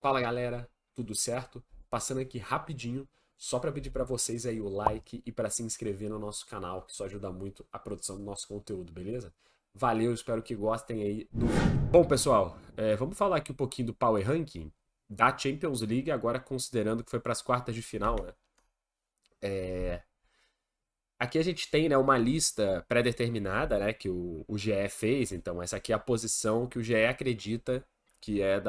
Fala galera, tudo certo? Passando aqui rapidinho, só para pedir para vocês aí o like e para se inscrever no nosso canal, que isso ajuda muito a produção do nosso conteúdo, beleza? Valeu, espero que gostem aí do vídeo. Bom, pessoal, vamos falar aqui um pouquinho do Power Ranking da Champions League, agora considerando que foi para as quartas de final, né? Aqui a gente tem, né, uma lista pré-determinada, né, que o GE fez, então essa aqui é a posição que o GE acredita que é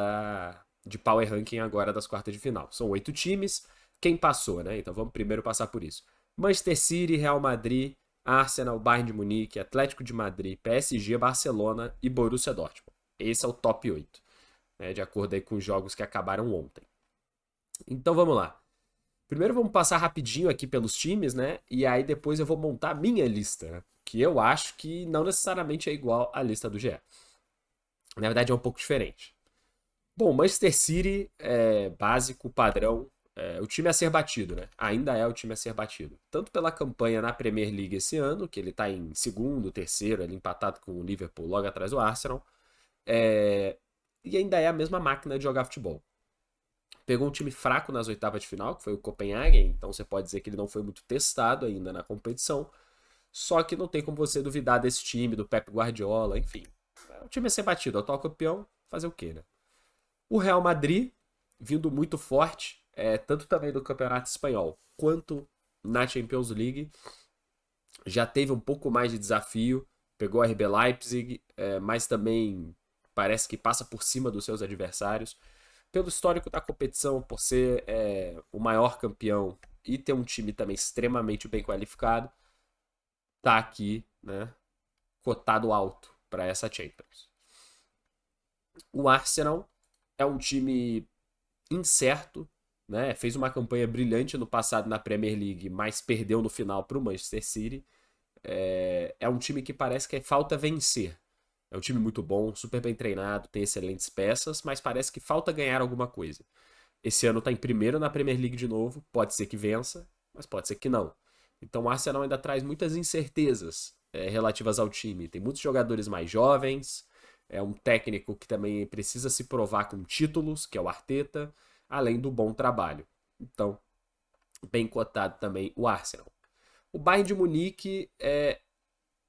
de Power Ranking agora das quartas de final. São 8 times, quem passou, né? Então vamos primeiro passar por isso. Manchester City, Real Madrid, Arsenal, Bayern de Munique, Atlético de Madrid, PSG, Barcelona e Borussia Dortmund. Esse é o top 8, né, de acordo aí com os jogos que acabaram ontem. Então vamos lá. Primeiro vamos passar rapidinho aqui pelos times, né? E aí depois eu vou montar a minha lista, né? Que eu acho que não necessariamente é igual à lista do GE. Na verdade é um pouco diferente. Bom, Manchester City é básico, padrão. O time a ser batido, né? Ainda é o time a ser batido. Tanto pela campanha na Premier League esse ano, que ele tá em segundo, terceiro, ali empatado com o Liverpool logo atrás do Arsenal. É, E ainda é a mesma máquina de jogar futebol. Pegou um time fraco nas oitavas de final, que foi o Copenhagen, então você pode dizer que ele não foi muito testado ainda na competição. Só que não tem como você duvidar desse time, do Pep Guardiola, enfim. O time é ser batido, é o atual campeão, fazer o quê, né? O Real Madrid, vindo muito forte, tanto também do Campeonato Espanhol quanto na Champions League, já teve um pouco mais de desafio, pegou a RB Leipzig, mas também parece que passa por cima dos seus adversários. Pelo histórico da competição, por ser o maior campeão e ter um time também extremamente bem qualificado, tá aqui, né, cotado alto para essa Champions. O Arsenal é um time incerto, né? Fez uma campanha brilhante no passado na Premier League, mas perdeu no final para o Manchester City. É um time que parece que falta vencer. É um time muito bom, super bem treinado, tem excelentes peças, mas parece que falta ganhar alguma coisa. Esse ano está em primeiro na Premier League de novo, pode ser que vença, mas pode ser que não. Então o Arsenal ainda traz muitas incertezas relativas ao time. Tem muitos jogadores mais jovens, é um técnico que também precisa se provar com títulos, que é o Arteta, além do bom trabalho. Então, bem cotado também o Arsenal. O Bayern de Munique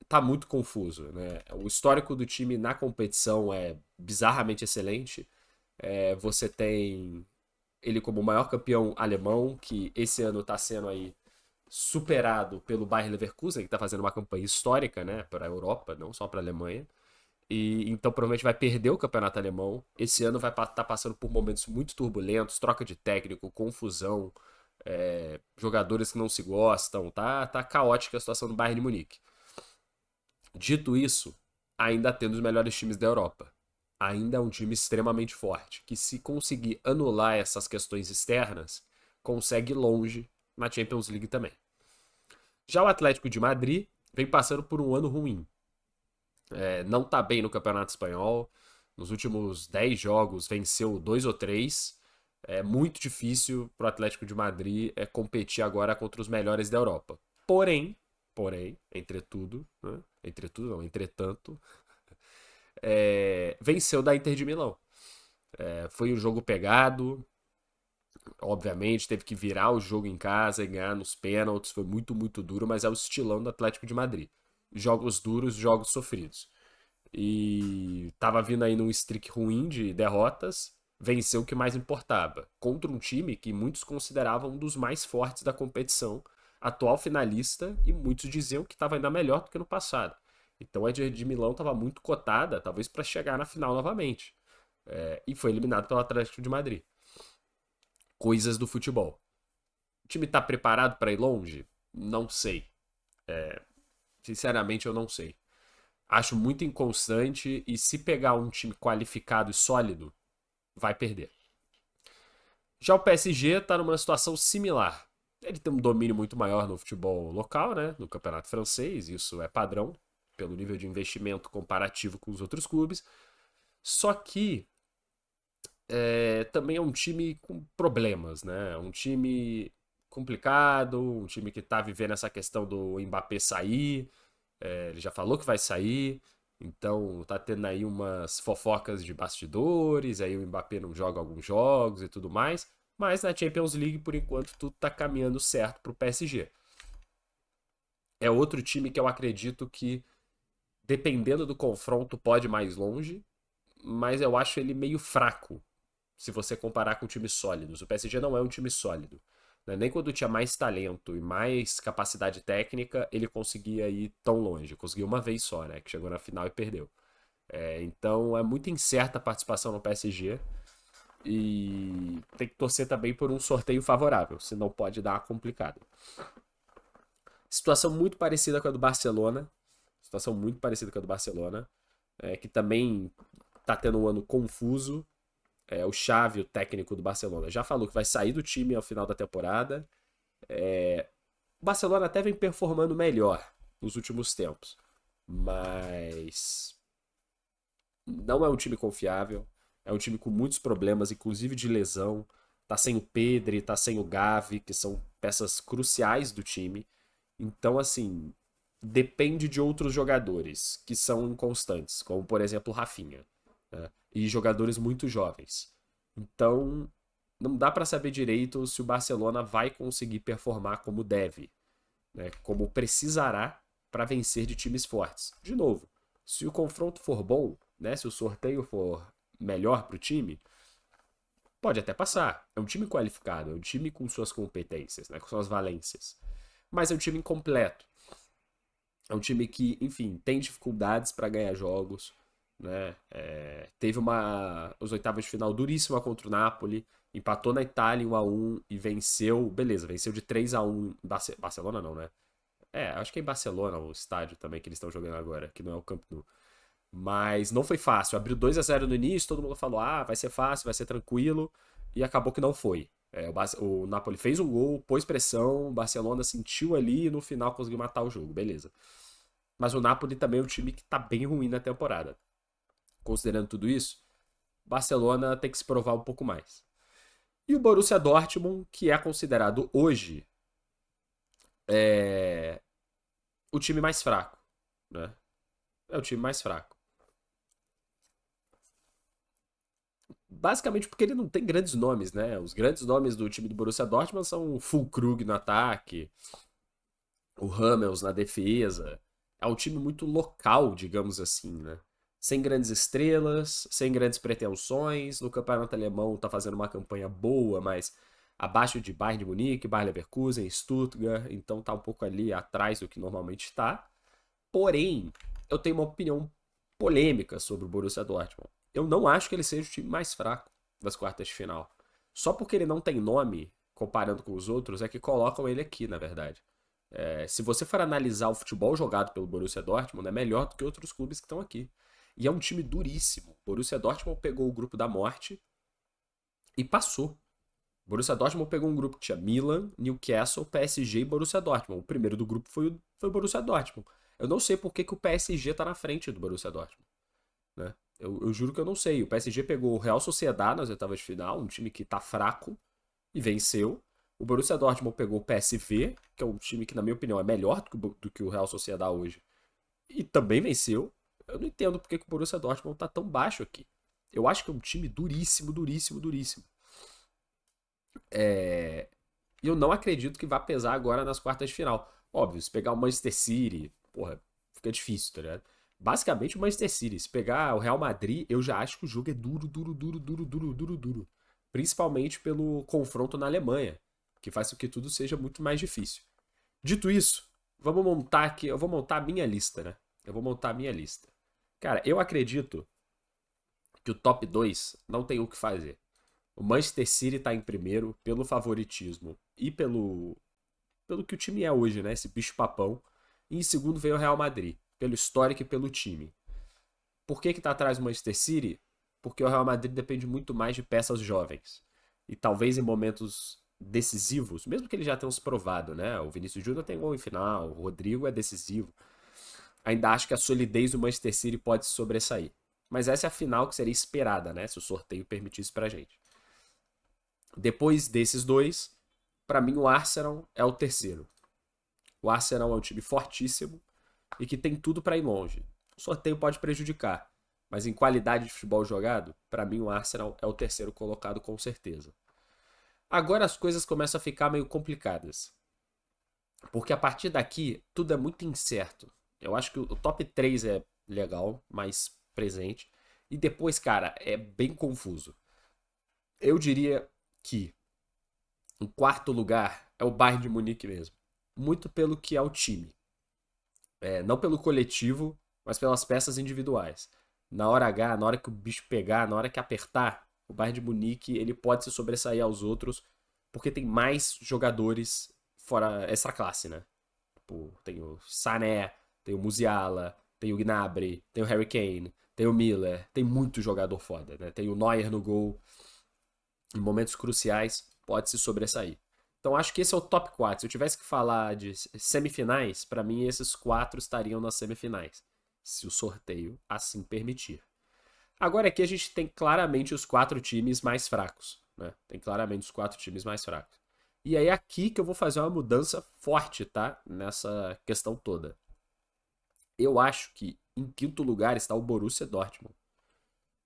tá muito confuso, né? O histórico do time na competição é bizarramente excelente. Você tem ele como o maior campeão alemão, que esse ano está sendo aí superado pelo Bayer Leverkusen, que está fazendo uma campanha histórica, né, para a Europa, não só para a Alemanha. E então provavelmente vai perder o campeonato alemão. Esse ano vai estar passando por momentos muito turbulentos, troca de técnico, confusão, jogadores que não se gostam, tá caótica a situação do Bayern de Munique. Dito isso, ainda tendo os melhores times da Europa. Ainda é um time extremamente forte, que se conseguir anular essas questões externas, consegue ir longe na Champions League também. Já o Atlético de Madrid vem passando por um ano ruim. Não tá bem no Campeonato Espanhol. Nos últimos 10 jogos venceu 2 ou 3. É muito difícil pro Atlético de Madrid competir agora contra os melhores da Europa. Porém, entretudo, né? Entretudo não, entretanto, venceu da Inter de Milão. Foi um jogo pegado, obviamente, teve que virar o jogo em casa e ganhar nos pênaltis, foi muito, muito duro, mas é o estilão do Atlético de Madrid. Jogos duros, jogos sofridos. E tava vindo aí num streak ruim de derrotas, venceu o que mais importava, contra um time que muitos consideravam um dos mais fortes da competição, atual finalista, e muitos diziam que estava ainda melhor do que no passado. Então a Inter de Milão estava muito cotada, talvez para chegar na final novamente. E foi eliminado pelo Atlético de Madrid. Coisas do futebol. O time está preparado para ir longe? Não sei. Sinceramente, eu não sei. Acho muito inconstante e se pegar um time qualificado e sólido, vai perder. Já o PSG está numa situação similar. Ele tem um domínio muito maior no futebol local, né? No campeonato francês, isso é padrão, pelo nível de investimento comparativo com os outros clubes. Só que também é um time com problemas, né? Um time complicado, um time que está vivendo essa questão do Mbappé sair. Ele já falou que vai sair. Então tá tendo aí umas fofocas de bastidores, aí o Mbappé não joga alguns jogos e tudo mais, mas na Champions League, por enquanto, tudo tá caminhando certo pro PSG. É outro time que eu acredito que, dependendo do confronto, pode ir mais longe, mas eu acho ele meio fraco, se você comparar com times sólidos. O PSG não é um time sólido. Né? Nem quando tinha mais talento e mais capacidade técnica, ele conseguia ir tão longe. Conseguiu uma vez só, né? Que chegou na final e perdeu. Então é muito incerta a participação no PSG. E tem que torcer também por um sorteio favorável, senão pode dar uma complicada. Situação muito parecida com a do Barcelona. Situação muito parecida com a do Barcelona. Que também tá tendo um ano confuso. O Xavi, o técnico do Barcelona, já falou que vai sair do time ao final da temporada. O Barcelona até vem performando melhor nos últimos tempos. Mas não é um time confiável. É um time com muitos problemas, inclusive de lesão. Tá sem o Pedri, tá sem o Gavi, que são peças cruciais do time. Então, assim, depende de outros jogadores que são inconstantes, como por exemplo o Rafinha, né? E jogadores muito jovens. Então, não dá para saber direito se o Barcelona vai conseguir performar como deve, né? Como precisará para vencer de times fortes. De novo, se o confronto for bom, né? Se o sorteio for melhor para o time, pode até passar. É um time qualificado, é um time com suas competências, né? Com suas valências. Mas é um time incompleto. É um time que, enfim, tem dificuldades para ganhar jogos, né? Teve os oitavas de final duríssima contra o Napoli, empatou na Itália em 1-1 e venceu, beleza, venceu de 3-1 em Barcelona não, né? Acho que é em Barcelona o estádio também que eles estão jogando agora, que não é o Camp Nou. Mas não foi fácil. Abriu 2-0 no início, todo mundo falou: ah, vai ser fácil, vai ser tranquilo. E acabou que não foi. O Napoli fez um gol, pôs pressão, o Barcelona sentiu ali e no final conseguiu matar o jogo, beleza. Mas o Napoli também é um time que tá bem ruim na temporada. Considerando tudo isso, o Barcelona tem que se provar um pouco mais. E o Borussia Dortmund, que é considerado hoje o time mais fraco, né? É o time mais fraco. Basicamente porque ele não tem grandes nomes, né? Os grandes nomes do time do Borussia Dortmund são o Füllkrug no ataque, o Hummels na defesa. É um time muito local, digamos assim, né? Sem grandes estrelas, sem grandes pretensões. No campeonato alemão tá fazendo uma campanha boa, mas abaixo de Bayern de Munique, Bayer Leverkusen, Stuttgart, então tá um pouco ali atrás do que normalmente está. Porém, eu tenho uma opinião polêmica sobre o Borussia Dortmund. Eu não acho que ele seja o time mais fraco das quartas de final. Só porque ele não tem nome, comparando com os outros, é que colocam ele aqui, na verdade. Se você for analisar o futebol jogado pelo Borussia Dortmund, é melhor do que outros clubes que estão aqui. E é um time duríssimo. O Borussia Dortmund pegou o grupo da morte e passou. O Borussia Dortmund pegou um grupo que tinha Milan, Newcastle, PSG e Borussia Dortmund. O primeiro do grupo foi o Borussia Dortmund. Eu não sei por que o PSG tá na frente do Borussia Dortmund. Né? Eu juro que eu não sei. O PSG pegou o Real Sociedad nas oitavas de final, um time que tá fraco, e venceu. O Borussia Dortmund pegou o PSV, que é um time que, na minha opinião, é melhor do que o Real Sociedad hoje, e também venceu. Eu não entendo porque que o Borussia Dortmund tá tão baixo aqui. Eu acho que é um time duríssimo, duríssimo, duríssimo. E eu não acredito que vá pesar agora nas quartas de final. Óbvio, se pegar o Manchester City, porra, fica difícil, tá ligado? Basicamente o Manchester City. Se pegar o Real Madrid, eu já acho que o jogo é duro, duro, duro, duro, duro, duro, duro. Principalmente pelo confronto na Alemanha, que faz com que tudo seja muito mais difícil. Dito isso, vamos montar aqui. Eu vou montar a minha lista, né? Eu vou montar a minha lista. Cara, eu acredito que o top 2 não tem o que fazer. O Manchester City tá em primeiro pelo favoritismo e pelo que o time é hoje, né? Esse bicho-papão. E em segundo veio o Real Madrid, pelo histórico e pelo time. Por que tá atrás do Manchester City? Porque o Real Madrid depende muito mais de peças jovens. E talvez em momentos decisivos, mesmo que ele já tenha se provado, né? O Vinícius Júnior tem gol em final, o Rodrigo é decisivo. Ainda acho que a solidez do Manchester City pode se sobressair. Mas essa é a final que seria esperada, né? Se o sorteio permitisse pra gente. Depois desses dois, para mim o Arsenal é o terceiro. O Arsenal é um time fortíssimo e que tem tudo para ir longe. sorteio pode prejudicar. Mas em qualidade de futebol jogado, para mim o Arsenal é o terceiro colocado com certeza. Agora as coisas começam a ficar meio complicadas. Porque a partir daqui, tudo é muito incerto. Eu acho que o top 3 é legal, mais presente. E depois, cara, é bem confuso. Eu diria que em quarto lugar é o Bayern de Munique mesmo. Muito pelo que é o time. Não pelo coletivo, mas pelas peças individuais. Na hora H, na hora que o bicho pegar, na hora que apertar, o Bayern de Munique ele pode se sobressair aos outros porque tem mais jogadores fora essa classe, né? Tipo, tem o Sané, tem o Musiala, tem o Gnabry, tem o Harry Kane, tem o Miller, tem muito jogador foda, né? Tem o Neuer no gol. Em momentos cruciais, pode se sobressair. Então acho que esse é o top 4. Se eu tivesse que falar de semifinais, para mim esses 4 estariam nas semifinais, se o sorteio assim permitir. Agora aqui a gente tem claramente os 4 times mais fracos, né? Tem claramente os 4 times mais fracos. E aí é aqui que eu vou fazer uma mudança forte, tá? Nessa questão toda. Eu acho que em quinto lugar está o Borussia Dortmund.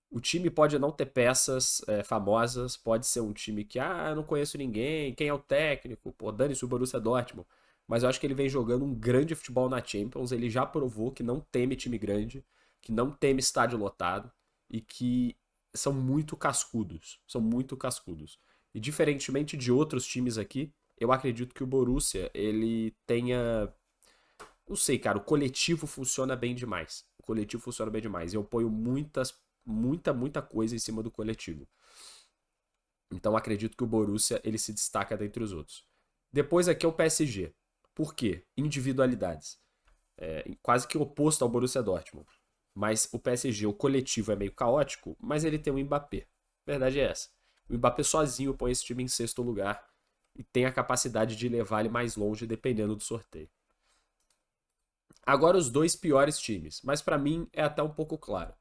O time pode não ter peças famosas, pode ser um time que, eu não conheço ninguém, quem é o técnico? Pô, dane-se o Borussia Dortmund. Mas eu acho que ele vem jogando um grande futebol na Champions, ele já provou que não teme time grande, que não teme estádio lotado e que são muito cascudos, são muito cascudos. E diferentemente de outros times aqui, eu acredito que o Borussia, ele tenha, não sei, cara, o coletivo funciona bem demais. O coletivo funciona bem demais. Eu ponho muita coisa em cima do coletivo. Então acredito que o Borussia ele se destaca dentre os outros. Depois aqui é o PSG. Por quê? Individualidades. Quase que oposto ao Borussia Dortmund. Mas o PSG, o coletivo é meio caótico, mas ele tem o Mbappé. Verdade é essa. O Mbappé sozinho põe esse time em sexto lugar e tem a capacidade de levar ele mais longe dependendo do sorteio. Agora os dois piores times, mas para mim é até um pouco claro.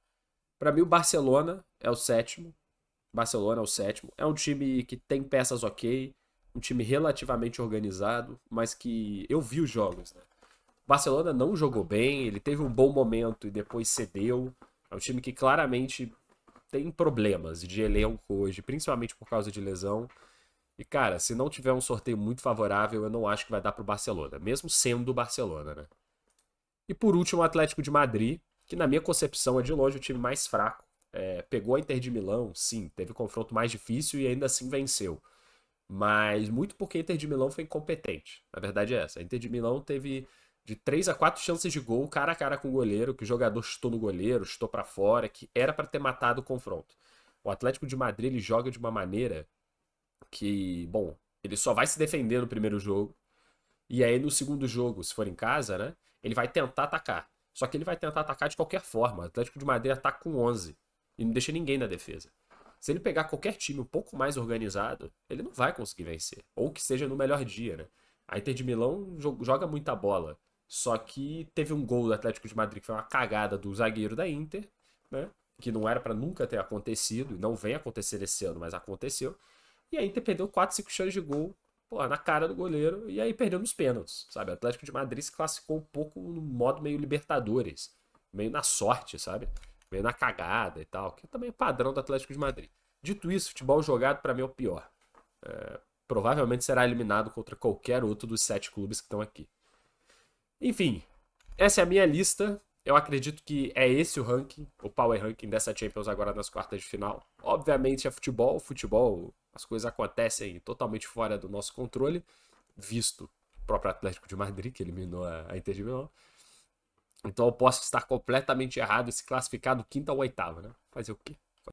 Para mim o Barcelona é o sétimo. Barcelona é o sétimo. É um time que tem peças ok, um time relativamente organizado, mas que eu vi os jogos, né? O Barcelona não jogou bem, ele teve um bom momento e depois cedeu. É um time que claramente tem problemas de elenco hoje, principalmente por causa de lesão. E cara, se não tiver um sorteio muito favorável, eu não acho que vai dar pro Barcelona, mesmo sendo o Barcelona, né? E por último, o Atlético de Madrid, que na minha concepção é de longe o time mais fraco. Pegou a Inter de Milão, sim, teve o confronto mais difícil e ainda assim venceu. Mas muito porque a Inter de Milão foi incompetente. A verdade é essa. A Inter de Milão teve de 3 a 4 chances de gol cara a cara com o goleiro, que o jogador chutou no goleiro, chutou para fora, que era para ter matado o confronto. O Atlético de Madrid ele joga de uma maneira que, bom, ele só vai se defender no primeiro jogo, e aí no segundo jogo, se for em casa, né, ele vai tentar atacar. Só que ele vai tentar atacar de qualquer forma. O Atlético de Madrid ataca com 11 e não deixa ninguém na defesa. Se ele pegar qualquer time um pouco mais organizado, ele não vai conseguir vencer. Ou que seja no melhor dia, né? A Inter de Milão joga muita bola. Só que teve um gol do Atlético de Madrid que foi uma cagada do zagueiro da Inter, né? Que não era para nunca ter acontecido, e não vem acontecer esse ano, mas aconteceu. E a Inter perdeu 4, 5 chances de gol, pô, na cara do goleiro, e aí perdeu nos pênaltis, sabe? O Atlético de Madrid se classificou um pouco no modo meio Libertadores, meio na sorte, sabe? Meio na cagada e tal, que também é padrão do Atlético de Madrid. Dito isso, futebol jogado para mim é o pior. Provavelmente será eliminado contra qualquer outro dos 7 clubes que estão aqui. Enfim, essa é a minha lista. Eu acredito que é esse o ranking, o power ranking dessa Champions agora nas quartas de final. Obviamente é futebol, as coisas acontecem totalmente fora do nosso controle, visto o próprio Atlético de Madrid, que eliminou a Inter de Milão. Então eu posso estar completamente errado e se classificar do quinto ao oitavo, né? Fazer o quê?